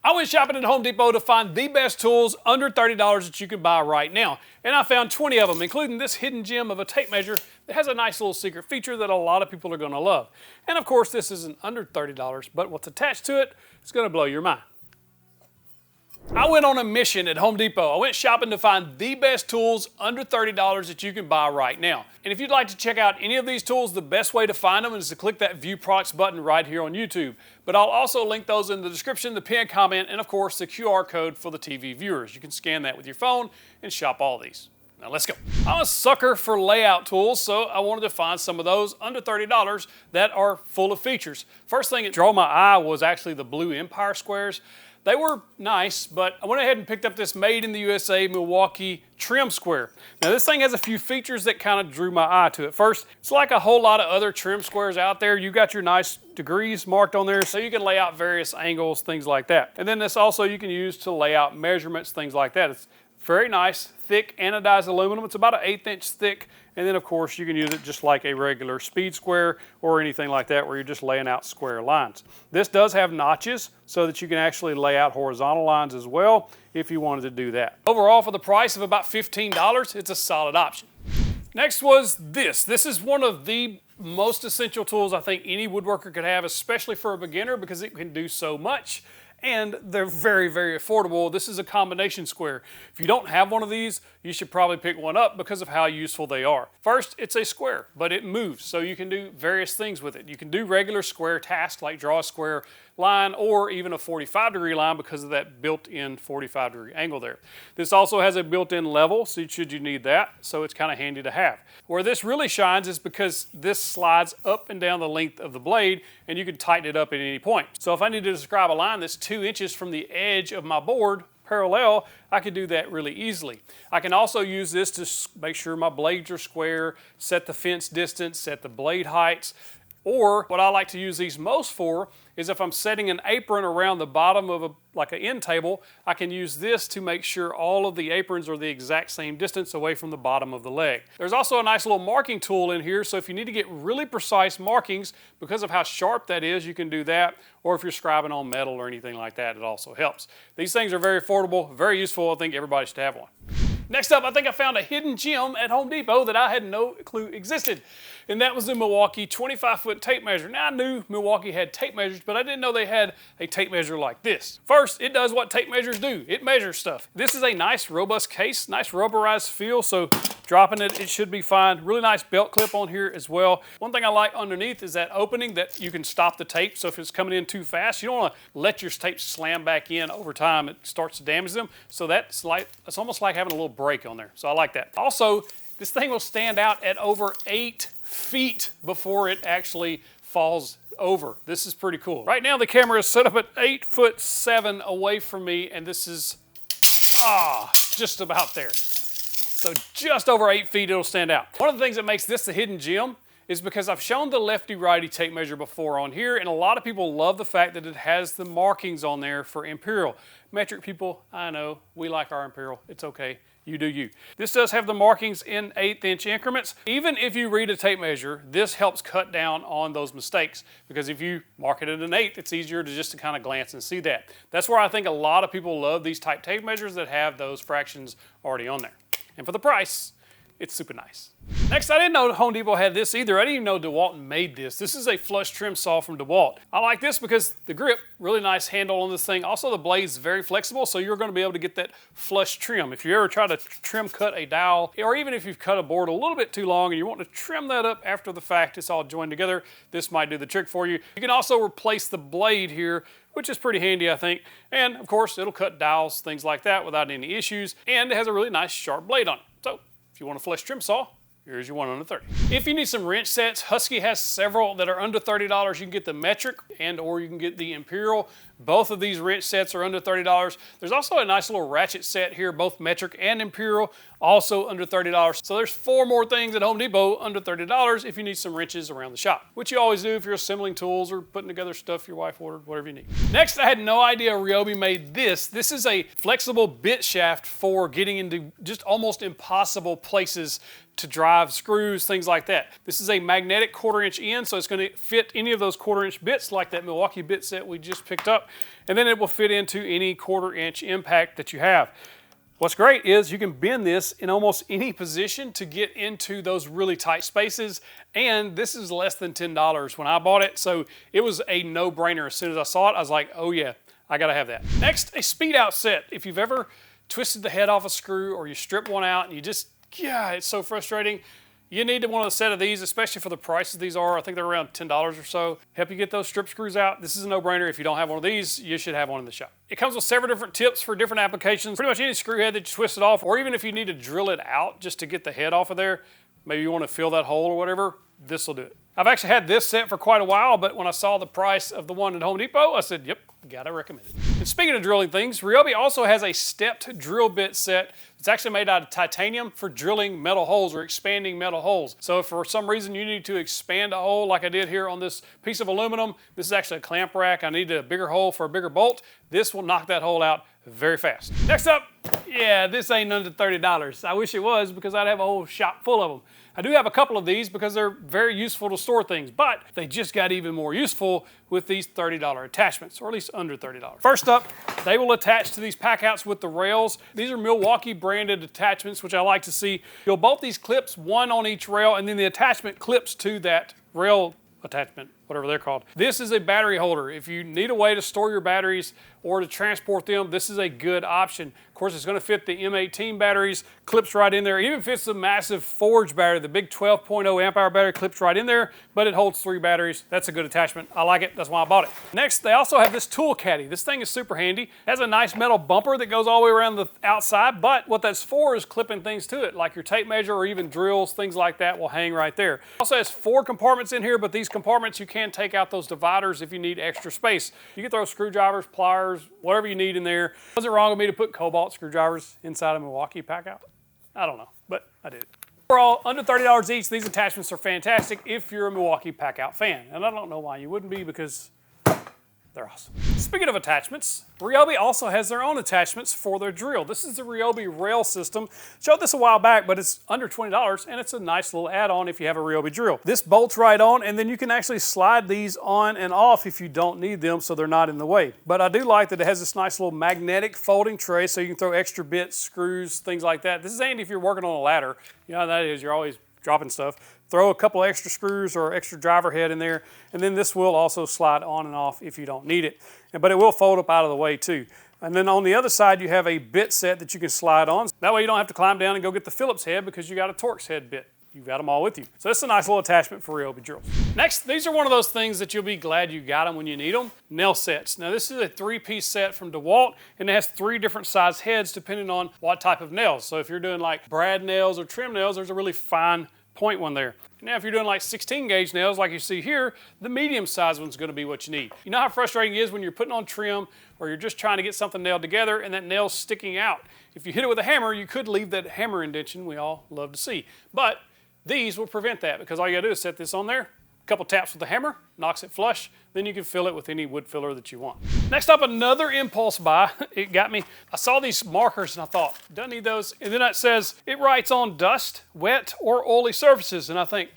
I went shopping at Home Depot to find the best tools under $30 that you can buy right now. And I found 20 of them, including this hidden gem of a tape measure that has a nice little secret feature that a lot of people are going to love. And of course, this isn't under $30, but what's attached to it is going to blow your mind. I went on a mission at Home Depot. I went shopping to find the best tools under $30 that you can buy right now. And if you'd like to check out any of these tools, the best way to find them is to click that View Products button right here on YouTube. But I'll also link those in the description, the pinned comment, and of course the QR code for the TV viewers. You can scan that with your phone and shop all these. Now let's go. I'm a sucker for layout tools, so I wanted to find some of those under $30 that are full of features. First thing that drew my eye was actually the blue Empire squares. They were nice, but I went ahead and picked up this made in the USA Milwaukee trim square. Now this thing has a few features that kind of drew my eye to it. First, it's like a whole lot of other trim squares out there. You got your nice degrees marked on there so you can lay out various angles, things like that. And then this also you can use to lay out measurements, things like that. It's very nice, thick anodized aluminum. It's about an 1/8 inch thick. And then of course you can use it just like a regular speed square or anything like that where you're just laying out square lines. This does have notches so that you can actually lay out horizontal lines as well if you wanted to do that. Overall, for the price of about $15, it's a solid option. Next was this. This is one of the most essential tools I think any woodworker could have, especially for a beginner, because it can do so much. And they're very, very affordable. This is a combination square. If you don't have one of these, you should probably pick one up because of how useful they are. First, it's a square, but it moves, so you can do various things with it. You can do regular square tasks like draw a square line or even a 45-degree line because of that built-in 45-degree angle there. This also has a built-in level, so should you need that, so it's kind of handy to have. Where this really shines is because this slides up and down the length of the blade, and you can tighten it up at any point. So if I need to describe a line that's 2 inches from the edge of my board, parallel, I can do that really easily. I can also use this to make sure my blades are square, set the fence distance, set the blade heights, or what I like to use these most for is if I'm setting an apron around the bottom of like an end table, I can use this to make sure all of the aprons are the exact same distance away from the bottom of the leg. There's also a nice little marking tool in here, so if you need to get really precise markings because of how sharp that is, you can do that, or if you're scribing on metal or anything like that, it also helps. These things are very affordable, very useful. I think everybody should have one. Next up, I think I found a hidden gem at Home Depot that I had no clue existed, and that was the Milwaukee 25-foot tape measure. Now, I knew Milwaukee had tape measures, but I didn't know they had a tape measure like this. First, it does what tape measures do. It measures stuff. This is a nice, robust case, nice rubberized feel, so dropping it, it should be fine. Really nice belt clip on here as well. One thing I like underneath is that opening that you can stop the tape, so if it's coming in too fast, you don't want to let your tape slam back in over time. It starts to damage them, so it's almost like having a little break on there, so I like that. Also, this thing will stand out at over 8 feet before it actually falls over. This is pretty cool. Right now the camera is set up at 8'7" away from me, and this is just about there. So just over 8 feet it'll stand out. One of the things that makes this the hidden gem is because I've shown the lefty-righty tape measure before on here, and a lot of people love the fact that it has the markings on there for imperial. Metric people, I know, we like our imperial. It's okay. You do you. This does have the markings in 1/8 inch increments. Even if you read a tape measure, this helps cut down on those mistakes, because if you mark it at 1/8, it's easier to just kind of glance and see that. That's where I think a lot of people love these type tape measures that have those fractions already on there. And for the price, it's super nice. Next, I didn't know Home Depot had this either. I didn't even know DeWalt made this. This is a flush trim saw from DeWalt. I like this because the grip, really nice handle on this thing. Also, the blade's very flexible, so you're going to be able to get that flush trim. If you ever try to trim cut a dowel, or even if you've cut a board a little bit too long and you want to trim that up after the fact, it's all joined together, this might do the trick for you. You can also replace the blade here, which is pretty handy, I think. And of course, it'll cut dowels, things like that without any issues. And it has a really nice sharp blade on it. So if you want a flush trim saw, here's your one under 30. If you need some wrench sets, Husky has several that are under $30. You can get the metric or you can get the imperial. Both of these wrench sets are under $30. There's also a nice little ratchet set here, both metric and imperial, also under $30. So there's 4 more things at Home Depot under $30 if you need some wrenches around the shop, which you always do if you're assembling tools or putting together stuff your wife ordered, whatever you need. Next, I had no idea Ryobi made this. This is a flexible bit shaft for getting into just almost impossible places to drive screws, things like that. This is a magnetic 1/4 inch end, so it's going to fit any of those 1/4 inch bits like that Milwaukee bit set we just picked up, and then it will fit into any 1/4 inch impact that you have. What's great is you can bend this in almost any position to get into those really tight spaces, and this is less than $10 when I bought it, so it was a no-brainer. As soon as I saw it, I was like, oh yeah, I gotta have that. Next, a speed out set. If you've ever twisted the head off a screw or you strip one out and you just, yeah, it's so frustrating. You need one of a set of these, especially for the prices these are. I think they're around $10 or so. Help you get those strip screws out. This is a no-brainer. If you don't have one of these, you should have one in the shop. It comes with several different tips for different applications. Pretty much any screw head that you twist it off, or even if you need to drill it out just to get the head off of there, maybe you want to fill that hole or whatever, this will do it. I've actually had this set for quite a while, but when I saw the price of the one at Home Depot, I said, yep, gotta recommend it. And speaking of drilling things, Ryobi also has a stepped drill bit set. It's actually made out of titanium for drilling metal holes or expanding metal holes. So if for some reason you need to expand a hole like I did here on this piece of aluminum, this is actually a clamp rack. I need a bigger hole for a bigger bolt. This will knock that hole out very fast. Next up, yeah, this ain't under $30. I wish it was because I'd have a whole shop full of them. I do have a couple of these because they're very useful to store things, but they just got even more useful with these $30 attachments, or at least under $30. First up, they will attach to these packouts with the rails. These are Milwaukee branded attachments, which I like to see. You'll bolt these clips, one on each rail, and then the attachment clips to that rail attachment, whatever they're called. This is a battery holder. If you need a way to store your batteries or to transport them, this is a good option. Of course, it's going to fit the M18 batteries, clips right in there. It even fits the massive Forge battery, the big 12.0 amp hour battery clips right in there, but it holds 3 batteries. That's a good attachment. I like it. That's why I bought it. Next, they also have this tool caddy. This thing is super handy. It has a nice metal bumper that goes all the way around the outside, but what that's for is clipping things to it, like your tape measure or even drills, things like that will hang right there. It also has 4 compartments in here, but these compartments, you can take out those dividers if you need extra space. You can throw screwdrivers, pliers, whatever you need in there. Was it wrong of me to put cobalt screwdrivers inside a Milwaukee packout? I don't know, but I did. Overall, under $30 each, these attachments are fantastic if you're a Milwaukee packout fan. And I don't know why you wouldn't be, because they're awesome. Speaking of attachments, Ryobi also has their own attachments for their drill. This is the Ryobi rail system. Showed this a while back, but it's under $20 and it's a nice little add-on if you have a Ryobi drill. This bolts right on, and then you can actually slide these on and off if you don't need them so they're not in the way. But I do like that it has this nice little magnetic folding tray so you can throw extra bits, screws, things like that. This is handy if you're working on a ladder. You know how that is, you're always dropping stuff. Throw a couple extra screws or extra driver head in there, and then this will also slide on and off if you don't need it. But it will fold up out of the way too. And then on the other side, you have a bit set that you can slide on. That way you don't have to climb down and go get the Phillips head because you got a Torx head bit. You've got them all with you. So it's a nice little attachment for Ryobi drills. Next, these are one of those things that you'll be glad you got them when you need them. Nail sets. Now this is a 3-piece set from DeWalt, and it has 3 different size heads depending on what type of nails. So if you're doing like brad nails or trim nails, there's a really fine point one there. Now if you're doing like 16 gauge nails like you see here, the medium size one's going to be what you need. You know how frustrating it is when you're putting on trim or you're just trying to get something nailed together and that nail's sticking out. If you hit it with a hammer, you could leave that hammer indentation we all love to see. But these will prevent that because all you gotta do is set this on there, a couple taps with the hammer, knocks it flush, then you can fill it with any wood filler that you want. Next up, another impulse buy. It got me. I saw these markers and I thought, don't need those. And then it says, it writes on dust, wet, or oily surfaces. And I think,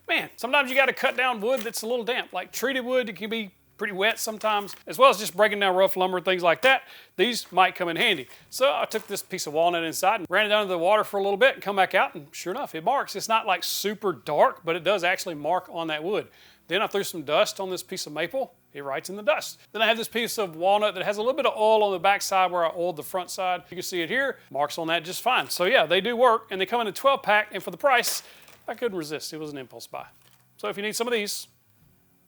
man, sometimes you gotta cut down wood that's a little damp. Like treated wood, it can be pretty wet sometimes, as well as just breaking down rough lumber, things like that. These might come in handy. So I took this piece of walnut inside and ran it down into the water for a little bit and come back out, and sure enough, it marks. It's not like super dark, but it does actually mark on that wood. Then I threw some dust on this piece of maple. It writes in the dust. Then I have this piece of walnut that has a little bit of oil on the back side where I oiled the front side. You can see it here, marks on that just fine. So yeah, they do work, and they come in a 12-pack, and for the price, I couldn't resist. It was an impulse buy. So if you need some of these,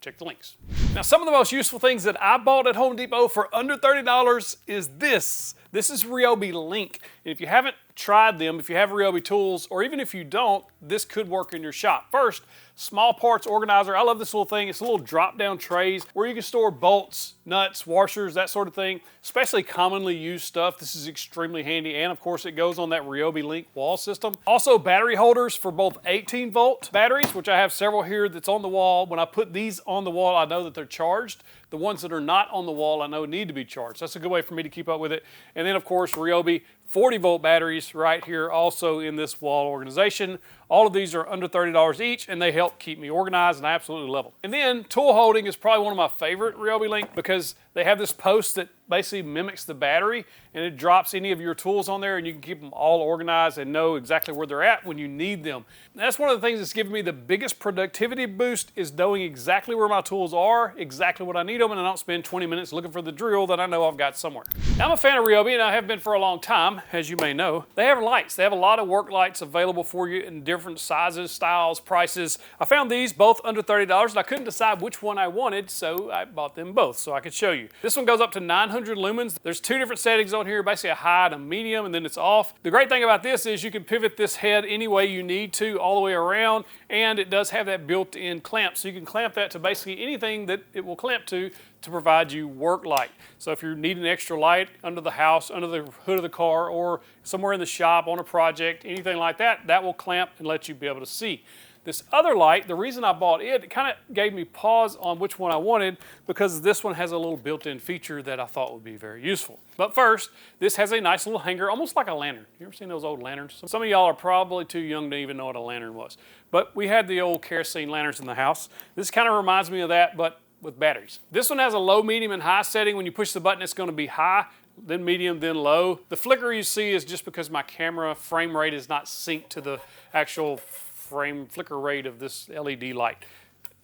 check the links. Now, some of the most useful things that I bought at Home Depot for under $30 is this. This is Ryobi Link. And if you haven't tried them, if you have Ryobi tools, or even if you don't, this could work in your shop. First, small parts organizer. I love this little thing. It's a little drop-down trays where you can store bolts, nuts, washers, that sort of thing, especially commonly used stuff. This is extremely handy, and of course it goes on that Ryobi Link wall system. Also battery holders for both 18-volt batteries, which I have several here that's on the wall. When I put these on the wall, I know that they're charged. The ones that are not on the wall I know need to be charged. That's a good way for me to keep up with it. And then of course Ryobi 40-volt batteries right here also in this wall organization. All of these are under $30 each, and they help keep me organized, and I absolutely love them. And then tool holding is probably one of my favorite Ryobi Link because they have this post that basically mimics the battery, and it drops any of your tools on there, and you can keep them all organized and know exactly where they're at when you need them. And that's one of the things that's given me the biggest productivity boost, is knowing exactly where my tools are, exactly what I need them, and I don't spend 20 minutes looking for the drill that I know I've got somewhere. Now, I'm a fan of Ryobi, and I have been for a long time, as you may know. They have lights. They have a lot of work lights available for you in different sizes, styles, prices. I found these both under $30, and I couldn't decide which one I wanted, so I bought them both so I could show you. This one goes up to 900 lumens. There's two different settings on here, basically a high and a medium, and then it's off. The great thing about this is you can pivot this head any way you need to, all the way around, and it does have that built-in clamp, so you can clamp that to basically anything that it will clamp to provide you work light. So if you're needing extra light under the house, under the hood of the car, or somewhere in the shop on a project, anything like that, that will clamp and let you be able to see. This other light, the reason I bought it, it kind of gave me pause on which one I wanted, because this one has a little built-in feature that I thought would be very useful. But first, this has a nice little hanger, almost like a lantern. You ever seen those old lanterns? Some of y'all are probably too young to even know what a lantern was. But we had the old kerosene lanterns in the house. This kind of reminds me of that, but with batteries. This one has a low, medium, and high setting. When you push the button, it's going to be high, then medium, then low. The flicker you see is just because my camera frame rate is not synced to the actual frame flicker rate of this LED light.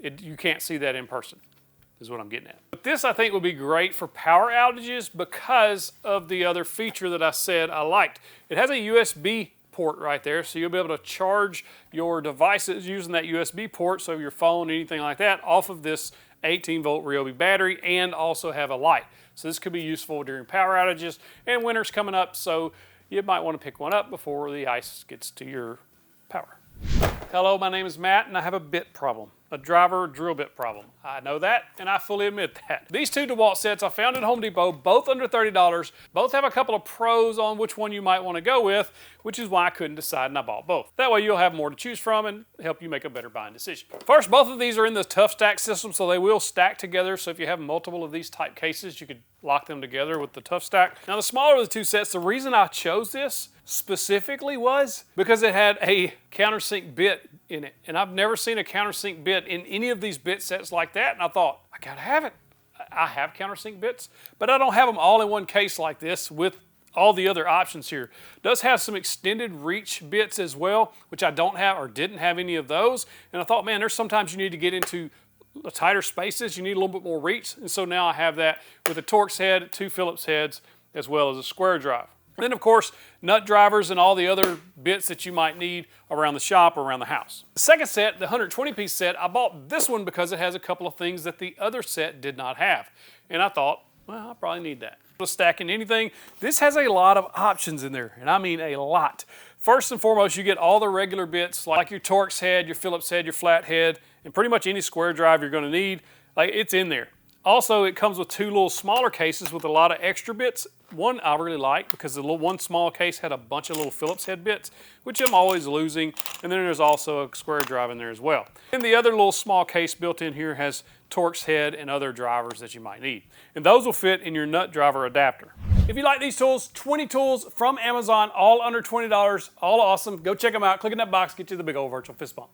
You can't see that in person, is what I'm getting at. But this I think would be great for power outages because of the other feature that I said I liked. It has a USB port right there, so you'll be able to charge your devices using that USB port, so your phone, anything like that, off of this 18-volt Ryobi battery, and also have a light. So this could be useful during power outages, and winter's coming up, so you might want to pick one up before the ice gets to your power. Hello, my name is Matt, and I have a bit problem. A driver drill bit problem. I know that, and I fully admit that. These two DeWalt sets I found at Home Depot, both under $30. Both have a couple of pros on which one you might want to go with, which is why I couldn't decide and I bought both. That way you'll have more to choose from and help you make a better buying decision. First, both of these are in the tough stack system, so they will stack together. So if you have multiple of these type cases, you could lock them together with the tough stack. Now, the smaller of the two sets, the reason I chose this specifically was because it had a countersink bit in it. And I've never seen a countersink bit in any of these bit sets like that. And I thought, I gotta have it. I have countersink bits, but I don't have them all in one case like this with all the other options here. It does have some extended reach bits as well, which I don't have or didn't have any of those. And I thought, man, there's sometimes you need to get into tighter spaces. You need a little bit more reach. And so now I have that with a Torx head, two Phillips heads, as well as a square drive. And then, of course, nut drivers and all the other bits that you might need around the shop or around the house. The second set, the 120-piece set, I bought this one because it has a couple of things that the other set did not have. And I thought, well, I probably need that. Stacking anything, this has a lot of options in there, and I mean a lot. First and foremost, you get all the regular bits like your Torx head, your Phillips head, your flat head, and pretty much any square drive you're going to need. Like, it's in there. Also, it comes with two little smaller cases with a lot of extra bits. One I really like because the little one small case had a bunch of little Phillips head bits, which I'm always losing. And then there's also a square drive in there as well. And the other little small case built in here has Torx head and other drivers that you might need. And those will fit in your nut driver adapter. If you like these tools, 20 tools from Amazon, all under $20, all awesome. Go check them out. Click in that box, get you the big old virtual fist bump.